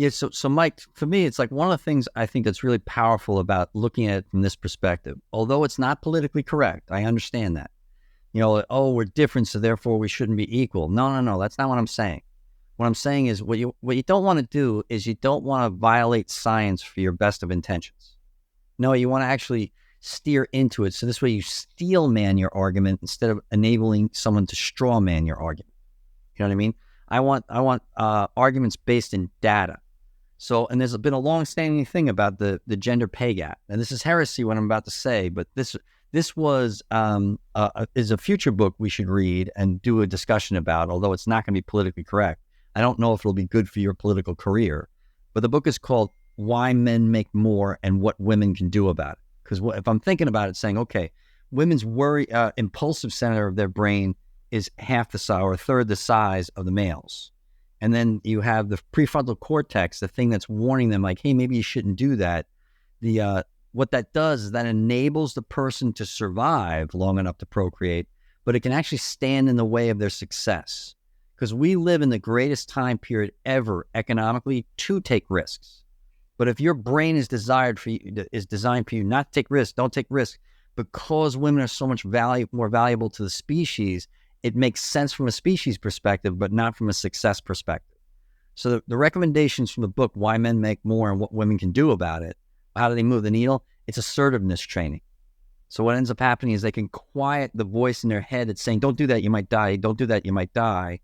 Yeah, so Mike, for me, it's like one of the things I think that's really powerful about looking at it from this perspective. Although it's not politically correct, I understand that. Oh, we're different, so therefore we shouldn't be equal. No, that's not what I'm saying. What I'm saying is what you don't want to do is you don't want to violate science for your best of intentions. No, you want to actually steer into it. So this way you steel man your argument instead of enabling someone to straw man your argument. You know what I mean? I want arguments based in data. So, and there's been a long-standing thing about the gender pay gap, and this is heresy what I'm about to say, but this was is a future book we should read and do a discussion about. Although it's not going to be politically correct, I don't know if it'll be good for your political career. But the book is called "Why Men Make More and What Women Can Do About It." Because if I'm thinking about it, saying, okay, women's impulsive center of their brain is half the size or a third the size of the males. And then you have the prefrontal cortex, the thing that's warning them like, hey, maybe you shouldn't do that. What that does is that enables the person to survive long enough to procreate, but it can actually stand in the way of their success. Because we live in the greatest time period ever economically to take risks. But if your brain is designed for you not to take risks, don't take risks. Because women are so much more valuable to the species, it makes sense from a species perspective, but not from a success perspective. So the recommendations from the book, Why Men Make More and What Women Can Do About It, how do they move the needle? It's assertiveness training. So what ends up happening is they can quiet the voice in their head that's saying, don't do that, you might die. Don't do that, you might die.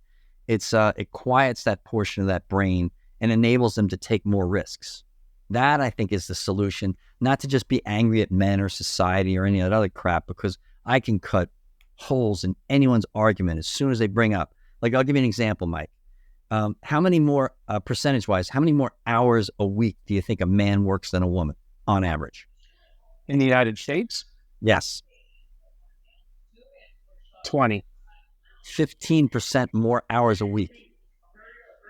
It quiets that portion of that brain and enables them to take more risks. That, I think, is the solution, not to just be angry at men or society or any of that other crap, because I can cut holes in anyone's argument as soon as they bring up. Like, I'll give you an example, Mike. How many more, percentage-wise, how many more hours a week do you think a man works than a woman on average? In the United States? Yes. 20. 15% more hours a week.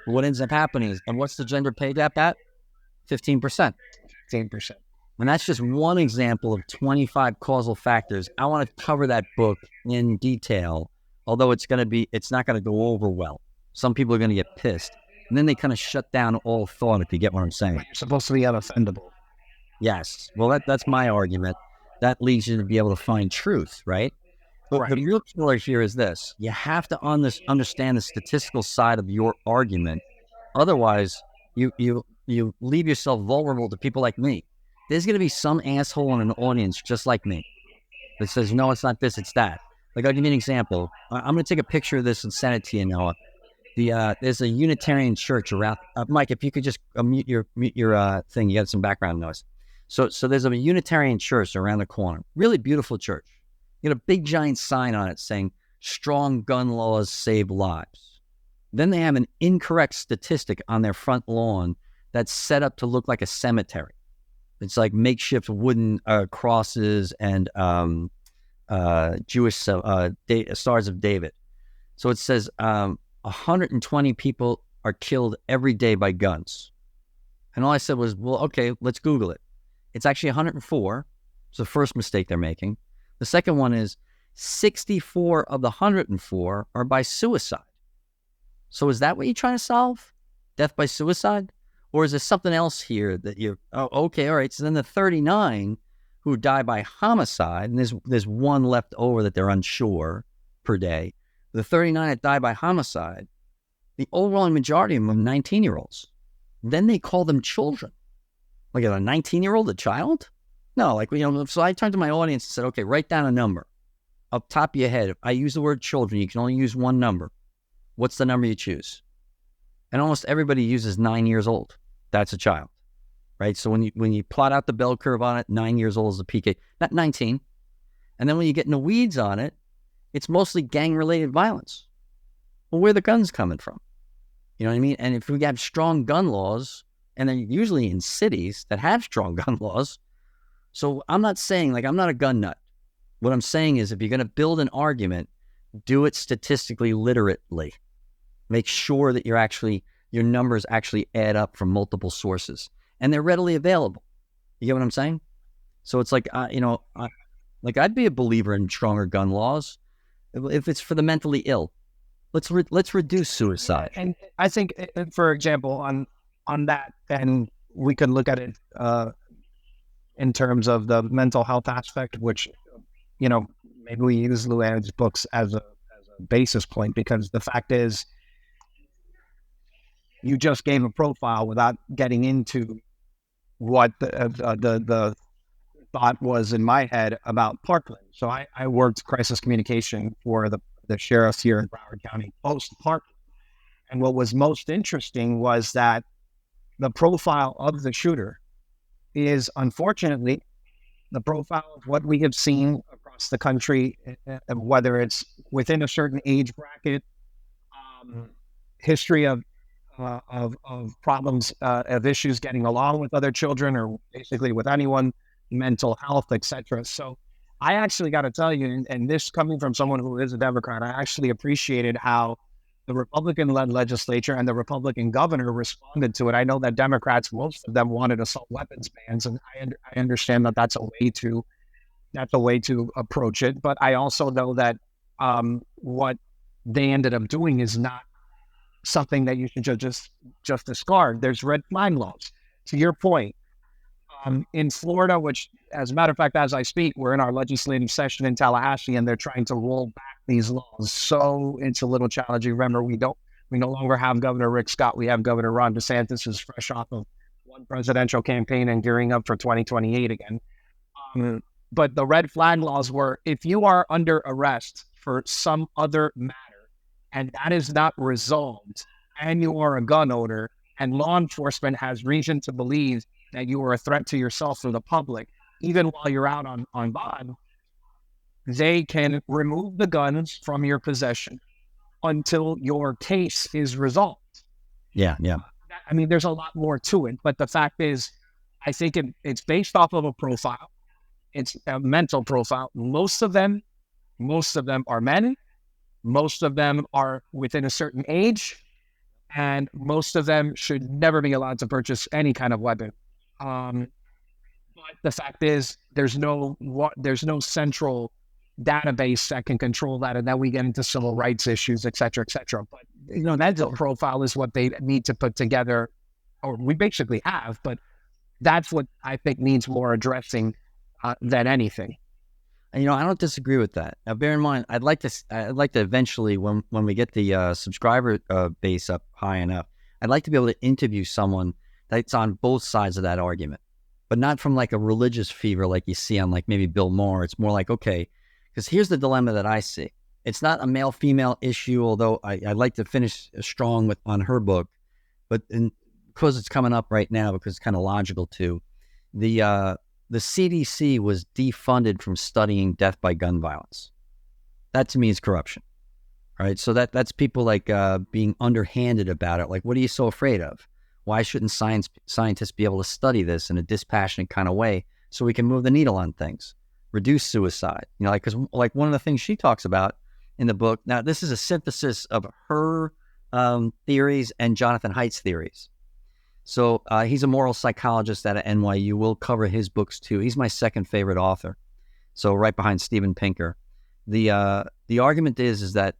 What ends up happening is, and what's the gender pay gap at? 15%. 15%. And that's just one example of 25 causal factors. I want to cover that book in detail, although it's not going to go over well. Some people are going to get pissed. And then they kind of shut down all thought, if you get what I'm saying. You're supposed to be unoffendable. Yes. Well, that's my argument. That leads you to be able to find truth, right? But Right. the real killer here is this. You have to understand the statistical side of your argument. Otherwise, you leave yourself vulnerable to people like me. There's going to be some asshole in an audience just like me that says, no, it's not this, it's that. Like, I'll give you an example. I'm going to take a picture of this and send it to you, Noah. There's a Unitarian church around. Mike, if you could just mute your thing, you got some background noise. So there's a Unitarian church around the corner. Really beautiful church. You got a big giant sign on it saying, strong gun laws save lives. Then they have an incorrect statistic on their front lawn that's set up to look like a cemetery. It's like makeshift wooden crosses and Jewish stars of David. So it says 120 people are killed every day by guns. And all I said was, well, okay, let's Google it. It's actually 104. It's the first mistake they're making. The second one is 64 of the 104 are by suicide. So is that what you're trying to solve? Death by suicide? Or is there something else here that okay, all right. So then the 39 who die by homicide, and there's one left over that they're unsure per day. The 39 that die by homicide, the overwhelming majority of them are 19-year-olds. Then they call them children. Like, a 19-year-old a child? No, so I turned to my audience and said, okay, write down a number. Up top of your head, if I use the word children, you can only use one number. What's the number you choose? And almost everybody uses 9 years old. That's a child, right? So when you plot out the bell curve on it, 9 years old is the peak age, not 19. And then when you get in the weeds on it, it's mostly gang-related violence. Well, where are the guns coming from? You know what I mean? And if we have strong gun laws, and they're usually in cities that have strong gun laws, so I'm not saying, I'm not a gun nut. What I'm saying is, if you're going to build an argument, do it statistically literately. Make sure that your numbers actually add up from multiple sources, and they're readily available. You get what I'm saying? So it's like, I'd be a believer in stronger gun laws if it's for the mentally ill. Let's reduce suicide. And I think, for example, on on that, then we could look at it in terms of the mental health aspect, which, maybe we use Luann's books as a basis point, because the fact is, you just gave a profile without getting into what the thought was in my head about Parkland. So I worked crisis communication for the sheriffs here in Broward County post Parkland. And what was most interesting was that the profile of the shooter is, unfortunately, the profile of what we have seen across the country, whether it's within a certain age bracket, history of problems, of issues getting along with other children, or basically with anyone, mental health, etc. So I actually got to tell you, and this coming from someone who is a Democrat, I actually appreciated how the Republican-led legislature and the Republican governor responded to it. I know that Democrats, most of them, wanted assault weapons bans, and I understand that that's a way to approach it. But I also know that what they ended up doing is not something that you should just discard. There's red flag laws. To your point, in Florida, which, as a matter of fact, as I speak, we're in our legislative session in Tallahassee, and they're trying to roll back these laws. So it's a little challenging. Remember, we no longer have Governor Rick Scott. We have Governor Ron DeSantis, who's fresh off of one presidential campaign and gearing up for 2028 again. But the red flag laws were, if you are under arrest for some other matter, and that is not resolved, and you are a gun owner, and law enforcement has reason to believe that you are a threat to yourself or the public, even while you're out on bond, they can remove the guns from your possession until your case is resolved. Yeah. I mean, there's a lot more to it, but the fact is, I think it's based off of a profile. It's a mental profile. Most of them are men. Most of them are within a certain age, and most of them should never be allowed to purchase any kind of weapon. But the fact is, there's no central database that can control that, and then we get into civil rights issues, et cetera, et cetera. But that profile is what they need to put together, or we basically have. But that's what I think needs more addressing than anything. And, I don't disagree with that. Now, bear in mind, I'd like to eventually, when we get the subscriber base up high enough, I'd like to be able to interview someone that's on both sides of that argument, but not from like a religious fever like you see on like maybe Bill Maher. It's more like, okay, because here's the dilemma that I see. It's not a male-female issue, although I'd like to finish strong on her book, but because it's coming up right now, because it's kind of logical too, the CDC was defunded from studying death by gun violence. That to me is corruption, right? So that's people like being underhanded about it. Like, what are you so afraid of? Why shouldn't scientists be able to study this in a dispassionate kind of way so we can move the needle on things, reduce suicide? Because like one of the things she talks about in the book. Now, this is a synthesis of her theories and Jonathan Haidt's theories. So he's a moral psychologist at NYU. We'll cover his books too. He's my second favorite author. So right behind Steven Pinker. The argument is that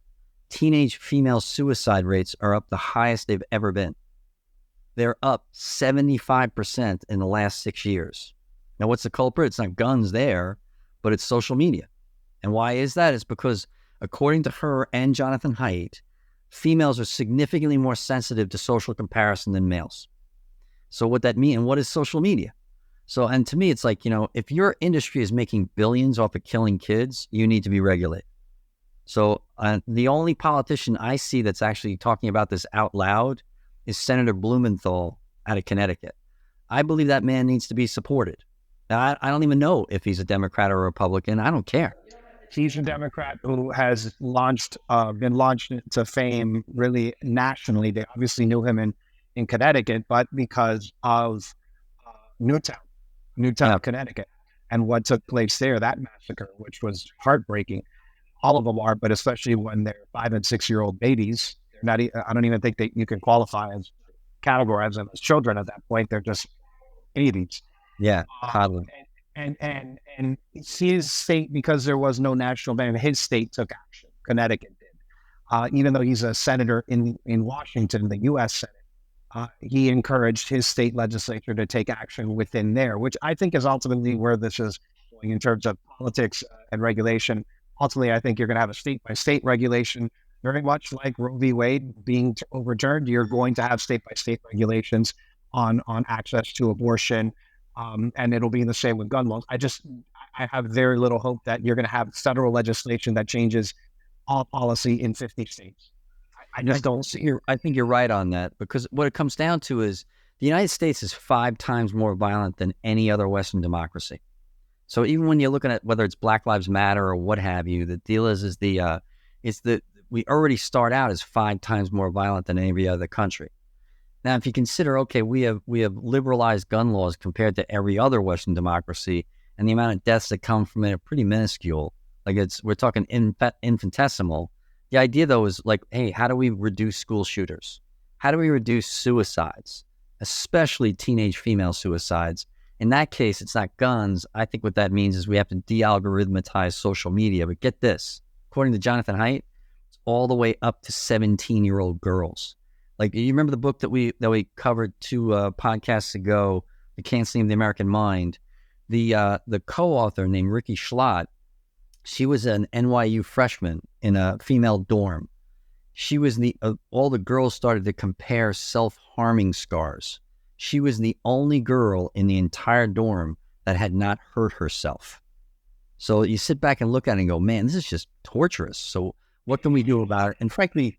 teenage female suicide rates are up the highest they've ever been. They're up 75% in the last 6 years. Now, what's the culprit? It's not guns there, but it's social media. And why is that? It's because, according to her and Jonathan Haidt, females are significantly more sensitive to social comparison than males. So what that means, and what is social media? So, and to me, it's like, if your industry is making billions off of killing kids, you need to be regulated. So the only politician I see that's actually talking about this out loud is Senator Blumenthal out of Connecticut. I believe that man needs to be supported. Now, I don't even know if he's a Democrat or a Republican. I don't care. He's a Democrat who has been launched into fame really nationally. They obviously knew him in Connecticut, but because of Newtown, Connecticut, and what took place there, that massacre, which was heartbreaking. All of them are, but especially when they're 5 and 6 year old babies. They're not. I don't even think that you can categorize them as children at that point. They're just babies. Yeah, toddler. And his state, because there was no national ban, his state took action. Connecticut did, even though he's a senator in Washington, the U.S. Senate. he encouraged his state legislature to take action within there, which I think is ultimately where this is going in terms of politics and regulation. Ultimately, I think you're going to have a state by state regulation, very much like Roe v. Wade being overturned. You're going to have state by state regulations on access to abortion, and it'll be the same with gun laws. I have very little hope that you're going to have federal legislation that changes all policy in 50 states. I just don't see it. I think you're right on that, because what it comes down to is the United States is 5 times more violent than any other Western democracy. So even when you're looking at whether it's Black Lives Matter or what have you, the deal is we already start out as 5 times more violent than any other country. Now, if you consider, okay, we have liberalized gun laws compared to every other Western democracy, and the amount of deaths that come from it are pretty minuscule. Like we're talking infinitesimal. The idea, though, is like, hey, how do we reduce school shooters? How do we reduce suicides, especially teenage female suicides? In that case, it's not guns. I think what that means is we have to de-algorithmatize social media. But get this, according to Jonathan Haidt, it's all the way up to 17-year-old girls. Like, you remember the book that we covered 2 podcasts ago, The Canceling of the American Mind? The co-author named Ricky Schlott, she was an NYU freshman in a female dorm. She was all the girls started to compare self-harming scars. She was the only girl in the entire dorm that had not hurt herself. So you sit back and look at it and go, man, this is just torturous. So what can we do about it? And frankly,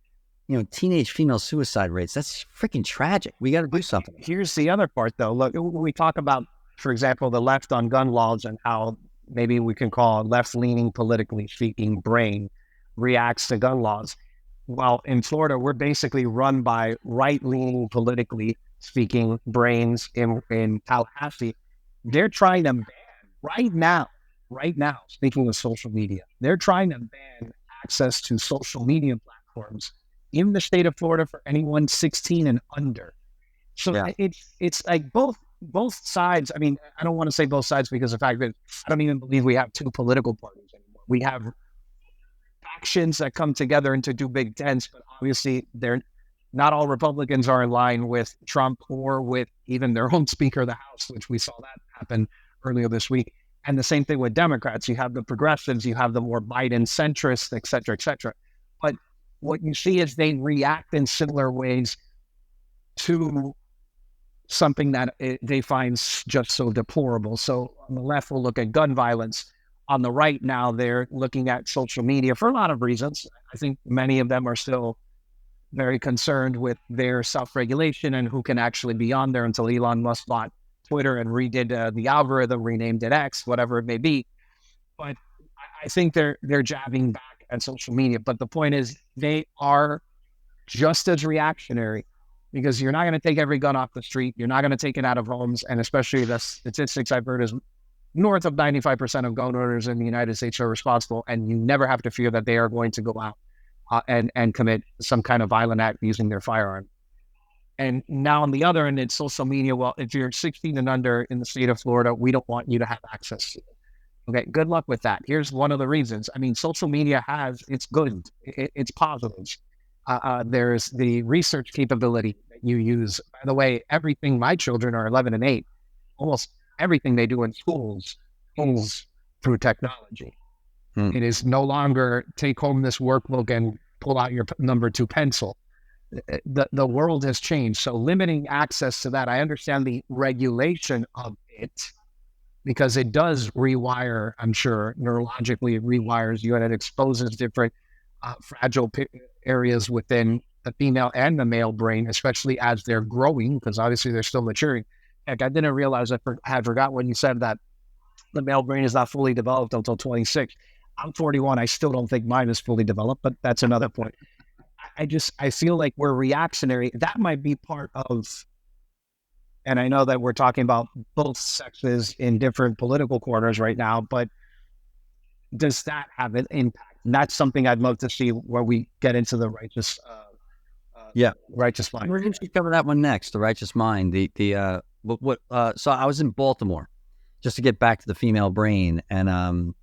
teenage female suicide rates, that's freaking tragic. We got to do something. Here's the other part, though. Look, we talk about, for example, the left on gun laws and how maybe we can call left-leaning, politically speaking, brain reacts to gun laws. Well, in Florida, we're basically run by right-leaning, politically speaking brains in Tallahassee. They're trying to ban right now, speaking of social media, they're trying to ban access to social media platforms in the state of Florida for anyone 16 and under. So yeah. It's like both sides. I mean, I don't want to say both sides because of the fact that I don't even believe we have 2 political parties anymore. We have factions that come together into 2 big tents, but obviously they're not all Republicans are in line with Trump or with even their own Speaker of the House, which we saw that happen earlier this week. And the same thing with Democrats. You have the progressives, you have the more Biden centrists, et cetera, et cetera. But what you see is they react in similar ways to something that they find just so deplorable. So on the left, we'll look at gun violence. On the right now, they're looking at social media for a lot of reasons. I think many of them are still very concerned with their self-regulation and who can actually be on there until Elon Musk bought Twitter and redid the algorithm, renamed it X, whatever it may be. But I think they're jabbing back at social media. But the point is, they are just as reactionary, because you're not going to take every gun off the street. You're not going to take it out of homes. And especially the statistics I've heard is north of 95% of gun owners in the United States are responsible. And you never have to fear that they are going to go out and commit some kind of violent act using their firearm. And now on the other end, it's social media. Well, if you're 16 and under in the state of Florida, we don't want you to have access to it. Okay, good luck with that. Here's one of the reasons. I mean, social media it's good. It's positives. There's the research capability that you use. By the way, everything, my children are 11 and 8. Almost everything they do in schools is through technology. It is no longer take home this workbook and pull out your number 2 pencil. The world has changed. So limiting access to that, I understand the regulation of it, because it does rewire, I'm sure, neurologically it rewires you, and it exposes different fragile areas within the female and the male brain, especially as they're growing, because obviously they're still maturing. Heck, I didn't realize, I had forgot when you said that the male brain is not fully developed until 26. I'm 41. I still don't think mine is fully developed, but that's another point. I feel like we're reactionary. That might be part of, and I know that we're talking about both sexes in different political corners right now, but does that have an impact? And that's something I'd love to see where we get into the righteous mind. We're going to cover that one next, the righteous mind. So I was in Baltimore, just to get back to the female brain, and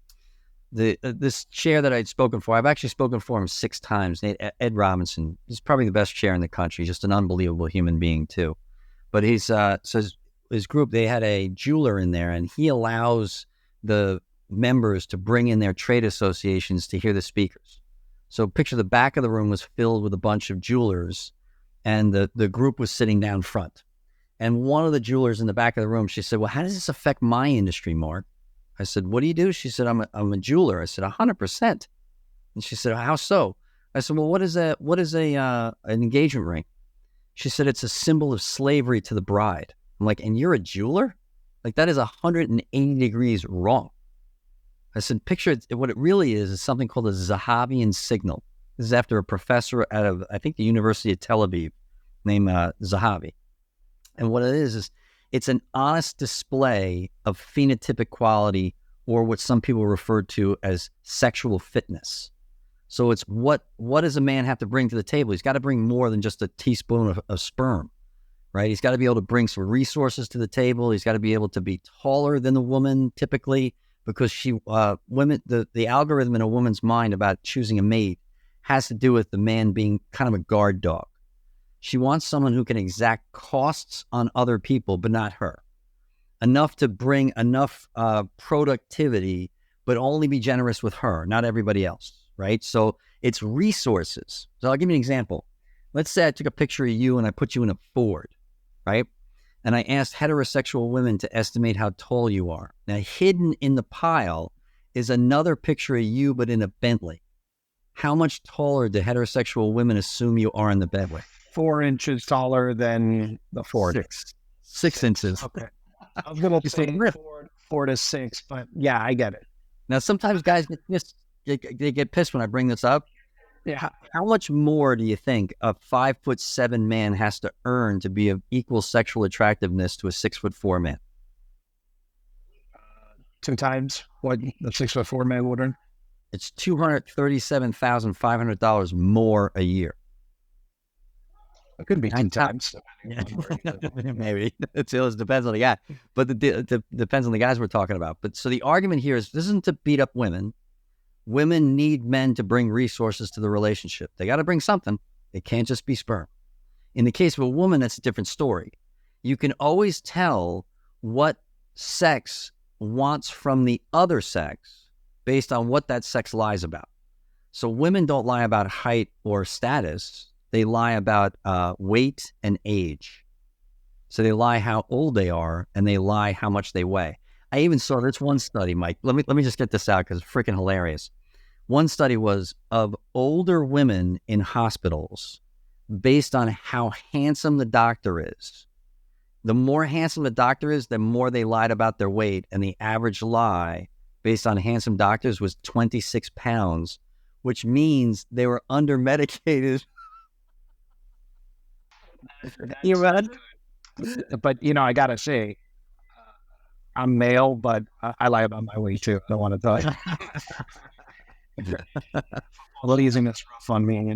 this chair that I'd spoken for, I've actually spoken for him 6 times. Ed Robinson, he's probably the best chair in the country, just an unbelievable human being too. But he's so his group, they had a jeweler in there, and he allows the members to bring in their trade associations to hear the speakers. So picture the back of the room was filled with a bunch of jewelers, and the group was sitting down front. And one of the jewelers in the back of the room, she said, well, how does this affect my industry, Mark? I said, what do you do? She said, I'm a jeweler. I said, 100%. And she said, how so? I said, well, what is an engagement ring? She said, it's a symbol of slavery to the bride. I'm like, and you're a jeweler? Like, that is 180 degrees wrong. I said, picture it, what it really is something called a Zahavian signal. This is after a professor out of, I think, the University of Tel Aviv named Zahavi. And what it is it's an honest display of phenotypic quality, or what some people refer to as sexual fitness. So it's what does a man have to bring to the table? He's got to bring more than just a teaspoon of sperm, right? He's got to be able to bring some resources to the table. He's got to be able to be taller than the woman typically, because the algorithm in a woman's mind about choosing a mate has to do with the man being kind of a guard dog. She wants someone who can exact costs on other people, but not her. Enough to bring enough productivity, but only be generous with her, not everybody else, right? So it's resources. So I'll give you an example. Let's say I took a picture of you and I put you in a Ford, right? And I asked heterosexual women to estimate how tall you are. Now, hidden in the pile is another picture of you, but in a Bentley. How much taller do heterosexual women assume you are in the Bentley? 4 inches taller than the Ford. 6 inches. Okay. I was going to say 4 to 6, but yeah, I get it. Now, sometimes guys they get pissed when I bring this up. Yeah. How much more do you think a 5'7" man has to earn to be of equal sexual attractiveness to a 6'4" man? 2 times what the 6'4" man would earn. It's $237,500 more a year. It could be 2 times. Yeah. Maybe it depends on the guy, but it depends on the guys we're talking about. But so the argument here is, this isn't to beat up women. Women need men to bring resources to the relationship. They got to bring something. It can't just be sperm. In the case of a woman, that's a different story. You can always tell what sex wants from the other sex based on what that sex lies about. So women don't lie about height or status. They lie about weight and age. So they lie how old they are, and they lie how much they weigh. I even saw this one study, Mike. Let me just get this out because it's freaking hilarious. One study was of older women in hospitals based on how handsome the doctor is. The more handsome the doctor is, the more they lied about their weight, and the average lie based on handsome doctors was 26 pounds, which means they were under-medicated. You read? But, I got to say, I'm male, but I lie about my weight too. I don't want to tell you. Laziness rough on me,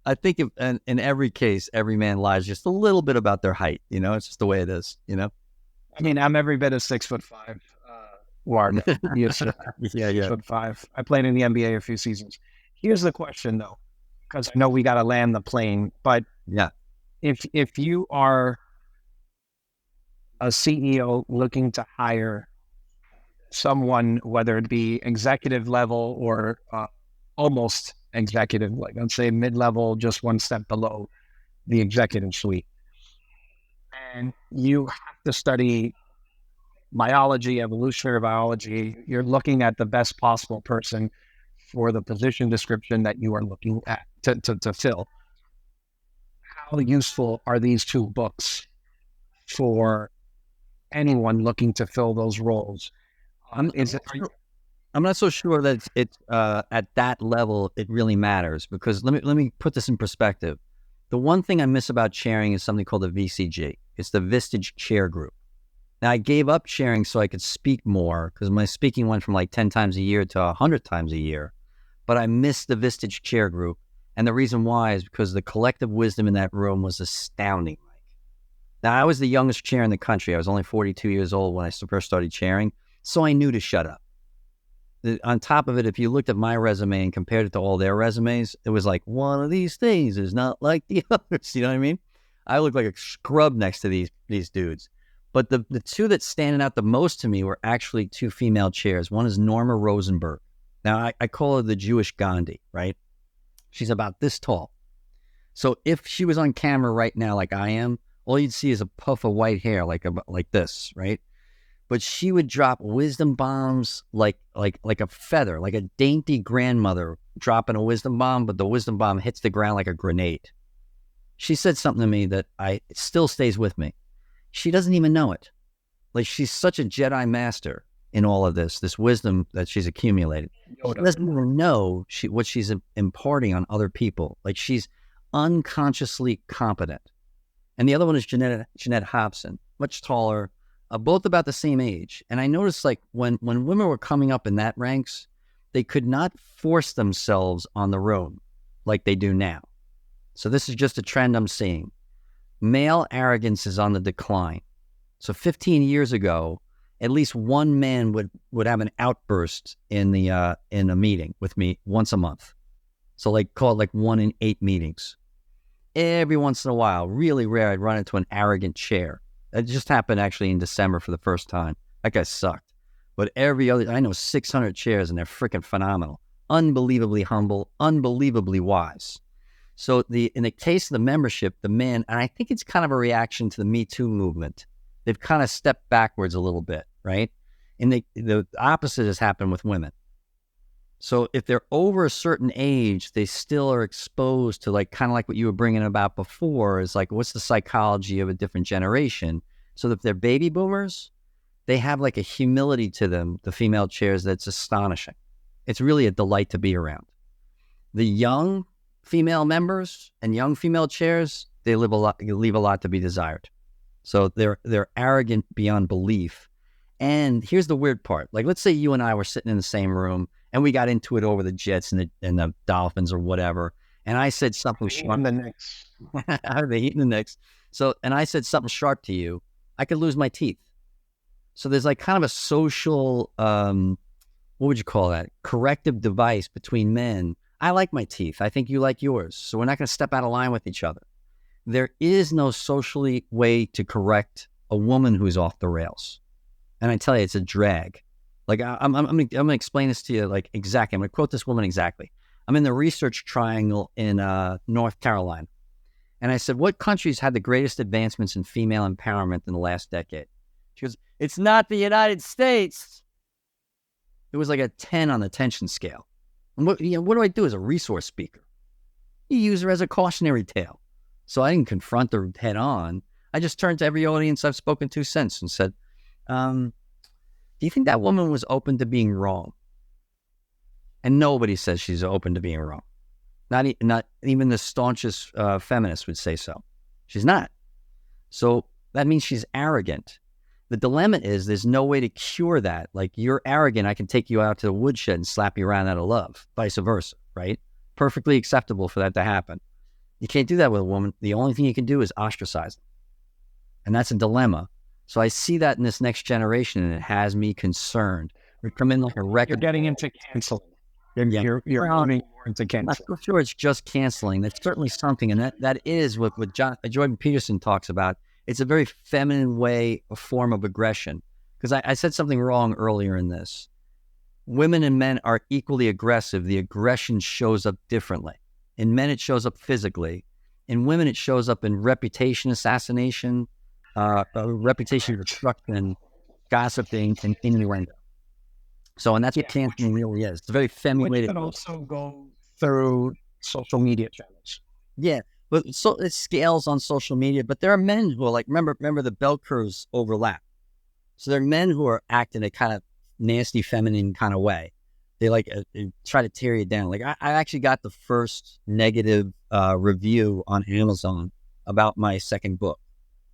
I think in every case, every man lies just a little bit about their height. It's just the way it is, I mean, I'm every bit of 6'5". Ward. Yes, yeah. 6'5". I played in the NBA a few seasons. Here's the question, though, because I know we got to land the plane, but yeah. If you are a CEO looking to hire someone, whether it be executive level or almost executive, like let's say mid-level, just one step below the executive suite, and you have to study biology, evolutionary biology, you're looking at the best possible person for the position description that you are looking at to fill. How useful are these 2 books for anyone looking to fill those roles? I'm not so sure that it's at that level it really matters, because let me put this in perspective. The one thing I miss about chairing is something called the VCG. It's the Vistage Chair Group. Now, I gave up chairing so I could speak more, because my speaking went from like 10 times a year to 100 times a year, but I missed the Vistage Chair Group. And the reason why is because the collective wisdom in that room was astounding. Now, I was the youngest chair in the country. I was only 42 years old when I first started chairing, so I knew to shut up. on top of it, if you looked at my resume and compared it to all their resumes, it was like, one of these things is not like the others. You know what I mean? I look like a scrub next to these dudes. But the two that standing out the most to me were actually two female chairs. One is Norma Rosenberg. Now, I call her the Jewish Gandhi, right? She's about this tall. So if she was on camera right now like I am, all you'd see is a puff of white hair like this, right? But she would drop wisdom bombs like a feather, like a dainty grandmother dropping a wisdom bomb, but the wisdom bomb hits the ground like a grenade. She said something to me that it still stays with me. She doesn't even know it. Like, she's such a Jedi master in all of this wisdom that she's accumulated. She doesn't even know what she's imparting on other people. Like, she's unconsciously competent. And the other one is Jeanette Hobson, much taller, both about the same age. And I noticed, like, when women were coming up in that ranks, they could not force themselves on the road like they do now. So this is just a trend I'm seeing. Male arrogance is on the decline. So 15 years ago, at least one man would have an outburst in a meeting with me once a month. So like, call it like 1 in 8 meetings. Every once in a while, really rare, I'd run into an arrogant chair. It just happened actually in December for the first time. That guy sucked. But I know 600 chairs and they're freaking phenomenal. Unbelievably humble, unbelievably wise. So in the case of the membership, the men, and I think it's kind of a reaction to the Me Too movement. They've kind of stepped backwards a little bit, right? And the opposite has happened with women. So if they're over a certain age, they still are exposed to, like, kind of like what you were bringing about before, is like, what's the psychology of a different generation? So if they're baby boomers, they have like a humility to them, the female chairs, that's astonishing. It's really a delight to be around. The young female members and young female chairs, they leave a lot to be desired. So they're arrogant beyond belief. And here's the weird part. Like, let's say you and I were sitting in the same room and we got into it over the Jets and the Dolphins or whatever. And I said something sharp. The Knicks. They're eating the Knicks. So, and I said something sharp to you, I could lose my teeth. So there's like kind of a social, what would you call that? Corrective device between men. I like my teeth. I think you like yours. So we're not going to step out of line with each other. There is no socially way to correct a woman who's off the rails. And I tell you, it's a drag. Like, I'm going to explain this to you, like, exactly. I'm going to quote this woman exactly. I'm in the Research Triangle in North Carolina. And I said, what countries had the greatest advancements in female empowerment in the last decade? She goes, it's not the United States. It was like a 10 on the tension scale. And what do I do as a resource speaker? You use her as a cautionary tale. So I didn't confront her head on. I just turned to every audience I've spoken to since and said, do you think that woman was open to being wrong? And nobody says she's open to being wrong. Not even the staunchest feminist would say so. She's not. So that means she's arrogant. The dilemma is there's no way to cure that. Like, you're arrogant, I can take you out to the woodshed and slap you around out of love, vice versa, right? Perfectly acceptable for that to happen. You can't do that with a woman. The only thing you can do is ostracize them. And that's a dilemma. So I see that in this next generation, and it has me concerned. We come in like a record. You're getting into canceling. You're moving more into canceling. I'm not sure it's just canceling. That's certainly something. And that is what Jordan Peterson talks about. It's a very feminine way, a form of aggression. Because I said something wrong earlier in this. Women and men are equally aggressive. The aggression shows up differently. In men, it shows up physically. In women, it shows up in reputation assassination, reputation destruction, gossiping, and innuendo. So, and that's what canceling really is. It's a very feminine way to. It can also go through social media channels. Yeah, but so it scales on social media. But there are men who are like, remember the bell curves overlap. So there are men who are acting a kind of nasty, feminine kind of way. They like try to tear you down. Like I actually got the first negative review on Amazon about my second book.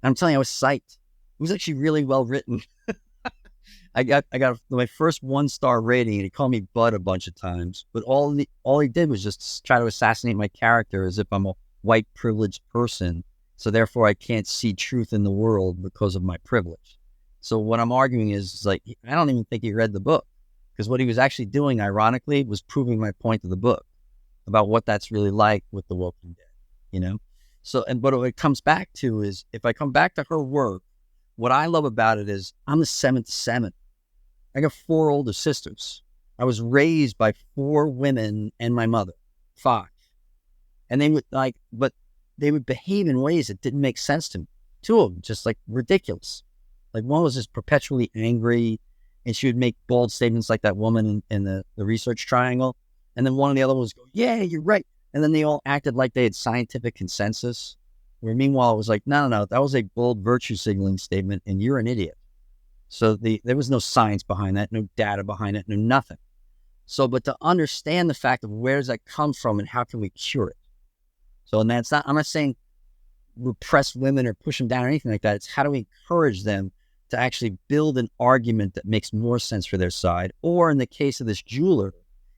And I'm telling you, I was psyched. It was actually really well written. I got my first 1-star rating, and he called me Bud a bunch of times. But all he did was just try to assassinate my character as if I'm a white privileged person. So therefore, I can't see truth in the world because of my privilege. So what I'm arguing is like, I don't even think he read the book, Because what he was actually doing, ironically, was proving my point of the book about what that's really like with the Walking Dead, you know? So, and what it comes back to is, if I come back to her work, what I love about it is I'm the seventh seven. I got 4 older sisters. I was raised by 4 women and my mother, 5. And they would but they would behave in ways that didn't make sense to me. 2 of them, just like ridiculous. Like, one was just perpetually angry, and she would make bold statements like that woman in the research triangle. And then one of the other ones go, yeah, you're right. And then they all acted like they had scientific consensus. Where meanwhile, it was like, no, that was a bold virtue signaling statement, and you're an idiot. So there was no science behind that, no data behind it, no nothing. So, but to understand the fact of where does that come from and how can we cure it? So, and that's not, I'm not saying repress women or push them down or anything like that. It's how do we encourage them to actually build an argument that makes more sense for their side? Or in the case of this jeweler,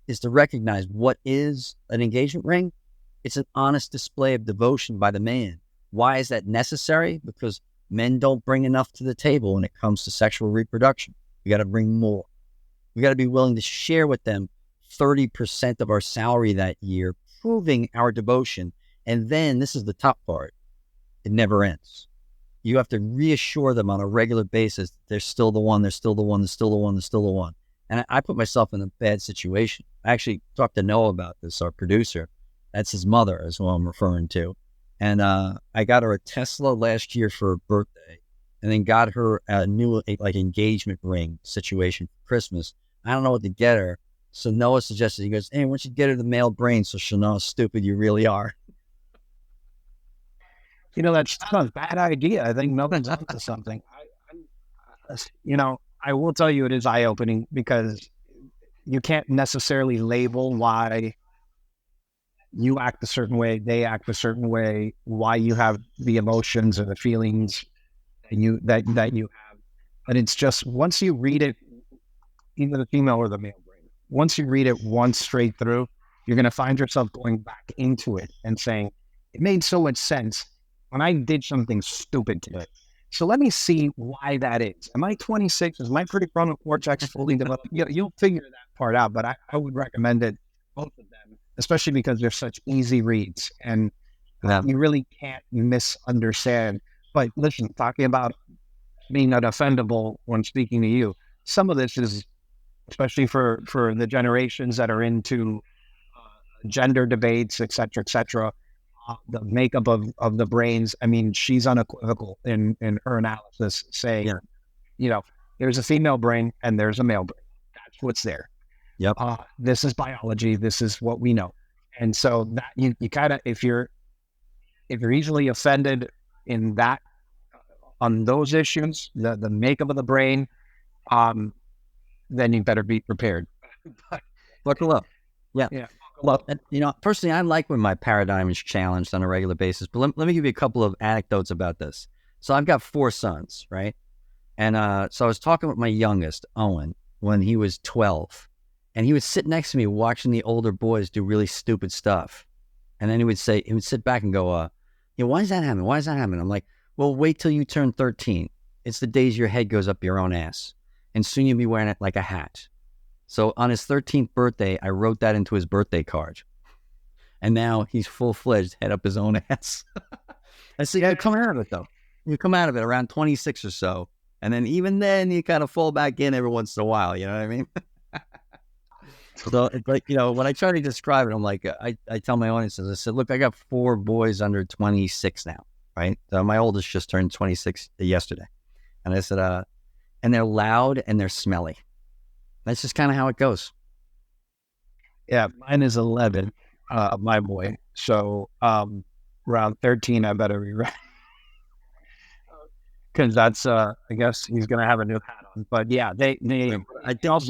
is to recognize what is an engagement ring. It's an honest display of devotion by the man. Why is that necessary? Because men don't bring enough to the table when it comes to sexual reproduction. We got to bring more. We got to be willing to share with them 30% of our salary that year, proving our devotion. And then, this is the top part, it never ends. You have to reassure them on a regular basis that they're still the one, they're still the one, they're still the one, they're still the one. And I put myself in a bad situation. I actually talked to Noah about this, our producer. That's his mother, is who I'm referring to. And I got her a Tesla last year for her birthday, and then got her a new engagement ring situation for Christmas. I don't know what to get her. So Noah suggested, he goes, hey, why don't you get her the male brain so she'll know how stupid you really are? That's not a bad idea. I think Melvin's onto something. I will tell you, it is eye-opening, because you can't necessarily label why you act a certain way, they act a certain way, why you have the emotions or the feelings that you have. But it's just, once you read it, either the female or the male brain, once you read it once straight through, you're going to find yourself going back into it and saying, it made so much sense when I did something stupid to it. So let me see why that is. Am I 26? Is my prefrontal cortex fully developed? You'll figure that part out, but I would recommend it, both of them, especially because they're such easy reads, and you really can't misunderstand. But listen, talking about being unoffendable when speaking to you, some of this is, especially for the generations that are into gender debates, et cetera, the makeup of the brains. I mean, she's unequivocal in her analysis, saying, there's a female brain and there's a male brain. That's what's there. Yep. This is biology. This is what we know. And so that you kind of, if you're easily offended in that, on those issues, the makeup of the brain, then you better be prepared. Buckle up. Yeah. Well, and, personally, I like when my paradigm is challenged on a regular basis, but let me give you a couple of anecdotes about this. So I've got 4 sons, right? And so I was talking with my youngest, Owen, when he was 12, and he would sit next to me watching the older boys do really stupid stuff. And then he would sit back and go, why is that happening? Why is that happening? I'm like, well, wait till you turn 13. It's the days your head goes up your own ass. And soon you'll be wearing it like a hat. So on his 13th birthday, I wrote that into his birthday card. And now he's full-fledged head up his own ass. I said, you come out of it, though. You come out of it around 26 or so. And then even then, you kind of fall back in every once in a while. You know what I mean? So it's like, when I try to describe it, I'm like, I tell my audiences, I said, look, I got 4 boys under 26 now, right? My oldest just turned 26 yesterday. And I said, and they're loud and they're smelly. That's just kind of how it goes. Yeah, mine is 11, my boy. So around 13, I better be ready. Because that's, I guess he's going to have a new hat on. But yeah, I think you're going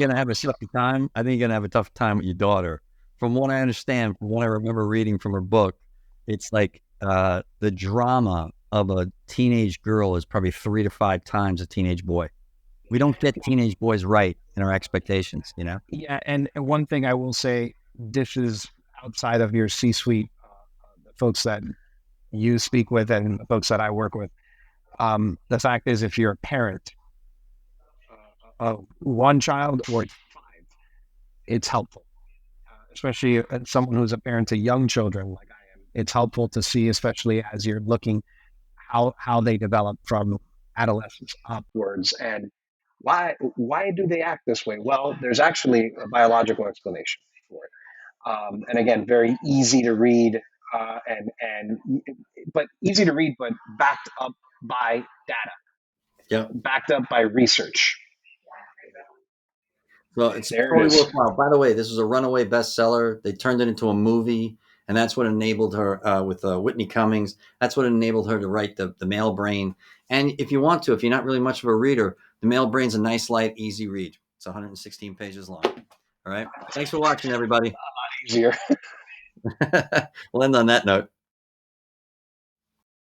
to have a tough time. I think you're going to have a tough time with your daughter. From what I understand, from what I remember reading from her book, it's like the drama of a teenage girl is probably 3 to 5 times a teenage boy. We don't get teenage boys right in our expectations, Yeah, and one thing I will say, this is outside of your C-suite, the folks that you speak with and the folks that I work with. The fact is, if you're a parent of 1 child or 5, it's helpful, especially as someone who's a parent to young children like I am. It's helpful to see, especially as you're looking how they develop from adolescence upwards, and why do they act this way? Well, there's actually a biological explanation for it. And again, very easy to read, and but easy to read, but backed up by data, Yeah. backed up by research. Well, it's There it totally is. worthwhile. By the way, this was a runaway bestseller. They turned it into a movie, and that's what enabled her with Whitney Cummings. That's what enabled her to write the Male Brain. And if you want to, if you're not really much of a reader, the Male Brain's a nice, light, easy read. It's 116 pages long. All right. Thanks for watching, everybody. Easier. We'll end on that note.